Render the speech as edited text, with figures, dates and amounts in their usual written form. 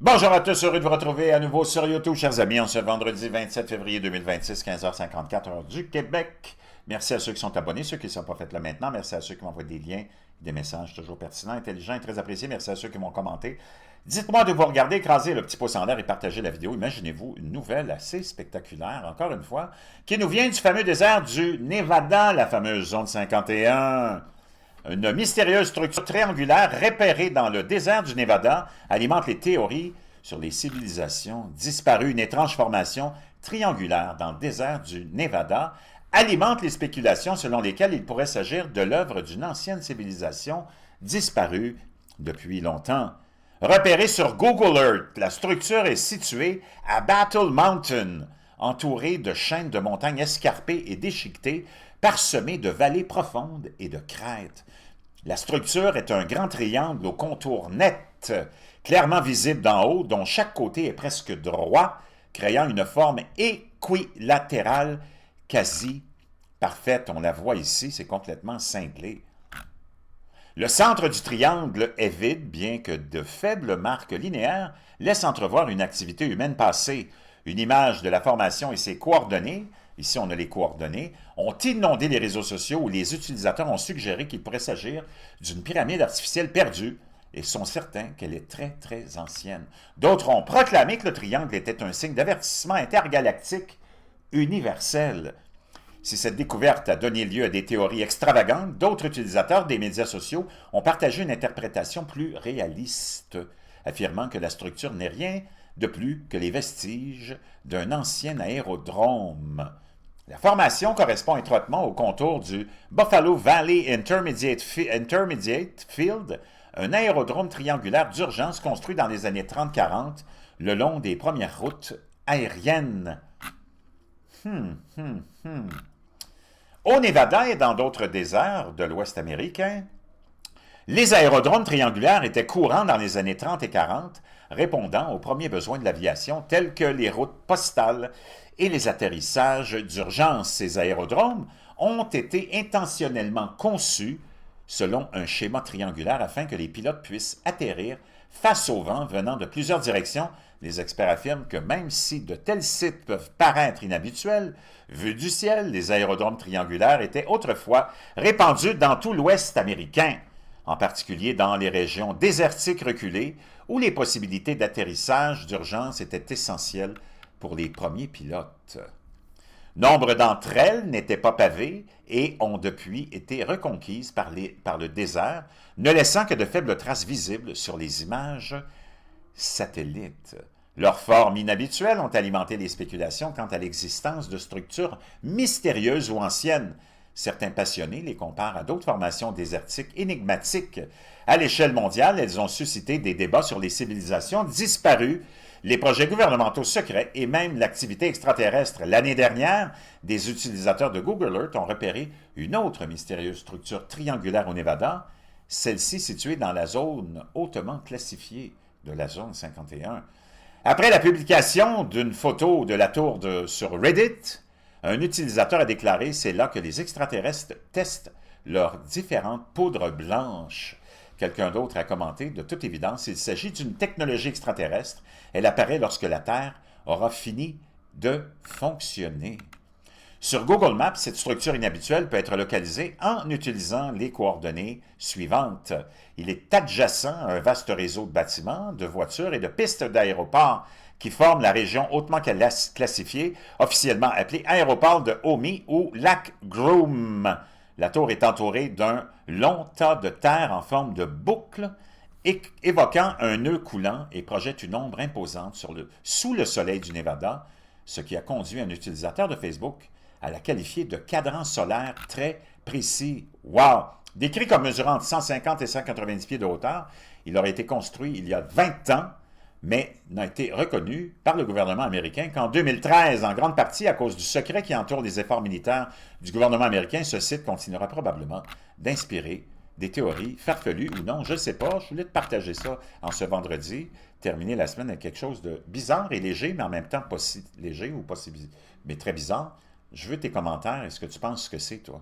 Bonjour à tous, heureux de vous retrouver à nouveau sur YouTube, chers amis, en ce vendredi 27 février 2026, 15h54, heure du Québec. Merci à ceux qui sont abonnés, ceux qui ne sont pas faits là maintenant. Merci à ceux qui m'envoient des liens, des messages toujours pertinents, intelligents et très appréciés. Merci à ceux qui m'ont commenté. Dites-moi de vous regarder, écraser le petit pouce en l'air et partager la vidéo. Imaginez-vous une nouvelle assez spectaculaire, encore une fois, qui nous vient du fameux désert du Nevada, la fameuse zone 51. Une mystérieuse structure triangulaire repérée dans le désert du Nevada alimente les théories sur les civilisations disparues. Une étrange formation triangulaire dans le désert du Nevada alimente les spéculations selon lesquelles il pourrait s'agir de l'œuvre d'une ancienne civilisation disparue depuis longtemps. Repérée sur Google Earth, la structure est située à Battle Mountain, entourée de chaînes de montagnes escarpées et déchiquetées, parsemées de vallées profondes et de crêtes. La structure est un grand triangle au contour net, clairement visible d'en haut, dont chaque côté est presque droit, créant une forme équilatérale quasi parfaite. On la voit ici, c'est complètement cinglé. Le centre du triangle est vide, bien que de faibles marques linéaires laissent entrevoir une activité humaine passée. Une image de la formation et ses coordonnées, ici on a les coordonnées, ont inondé les réseaux sociaux où les utilisateurs ont suggéré qu'il pourrait s'agir d'une pyramide artificielle perdue et sont certains qu'elle est très très ancienne. D'autres ont proclamé que le triangle était un signe d'avertissement intergalactique universel. Si cette découverte a donné lieu à des théories extravagantes, d'autres utilisateurs des médias sociaux ont partagé une interprétation plus réaliste, affirmant que la structure n'est rien de plus que les vestiges d'un ancien aérodrome. La formation correspond étroitement au contour du Buffalo Valley Intermediate Field, un aérodrome triangulaire d'urgence construit dans les années 30-40 le long des premières routes aériennes. Au Nevada et dans d'autres déserts de l'Ouest américain, les aérodromes triangulaires étaient courants dans les années 30 et 40, répondant aux premiers besoins de l'aviation tels que les routes postales et les atterrissages d'urgence. Ces aérodromes ont été intentionnellement conçus selon un schéma triangulaire afin que les pilotes puissent atterrir face au vent venant de plusieurs directions. Les experts affirment que même si de tels sites peuvent paraître inhabituels, vus du ciel, les aérodromes triangulaires étaient autrefois répandus dans tout l'Ouest américain, en particulier dans les régions désertiques reculées où les possibilités d'atterrissage d'urgence étaient essentielles pour les premiers pilotes. Nombre d'entre elles n'étaient pas pavées et ont depuis été reconquises par le désert, ne laissant que de faibles traces visibles sur les images satellites. Leurs formes inhabituelles ont alimenté les spéculations quant à l'existence de structures mystérieuses ou anciennes. Certains passionnés les comparent à d'autres formations désertiques énigmatiques. À l'échelle mondiale, elles ont suscité des débats sur les civilisations disparues, les projets gouvernementaux secrets et même l'activité extraterrestre. L'année dernière, des utilisateurs de Google Earth ont repéré une autre mystérieuse structure triangulaire au Nevada, celle-ci située dans la zone hautement classifiée de la zone 51. Après la publication d'une photo de la tour sur Reddit, un utilisateur a déclaré « C'est là que les extraterrestres testent leurs différentes poudres blanches ». Quelqu'un d'autre a commenté « De toute évidence, il s'agit d'une technologie extraterrestre. Elle apparaît lorsque la Terre aura fini de fonctionner ». Sur Google Maps, cette structure inhabituelle peut être localisée en utilisant les coordonnées suivantes. Il est adjacent à un vaste réseau de bâtiments, de voitures et de pistes d'aéroports qui forment la région hautement classifiée, officiellement appelée aéroport de Omi ou lac Groom. La tour est entourée d'un long tas de terre en forme de boucle, évoquant un nœud coulant et projette une ombre imposante sous le soleil du Nevada, ce qui a conduit un utilisateur de Facebook à la qualifier de cadran solaire très précis. Wow! Décrit comme mesurant entre 150 et 190 pieds de hauteur, il aurait été construit il y a 20 ans, mais n'a été reconnu par le gouvernement américain qu'en 2013, en grande partie à cause du secret qui entoure les efforts militaires du gouvernement américain. Ce site continuera probablement d'inspirer des théories farfelues ou non, je ne sais pas. Je voulais te partager ça en ce vendredi, terminer la semaine avec quelque chose de bizarre et léger, mais en même temps pas si léger ou pas si mais très bizarre. Je veux tes commentaires. Est-ce que tu penses que c'est, toi?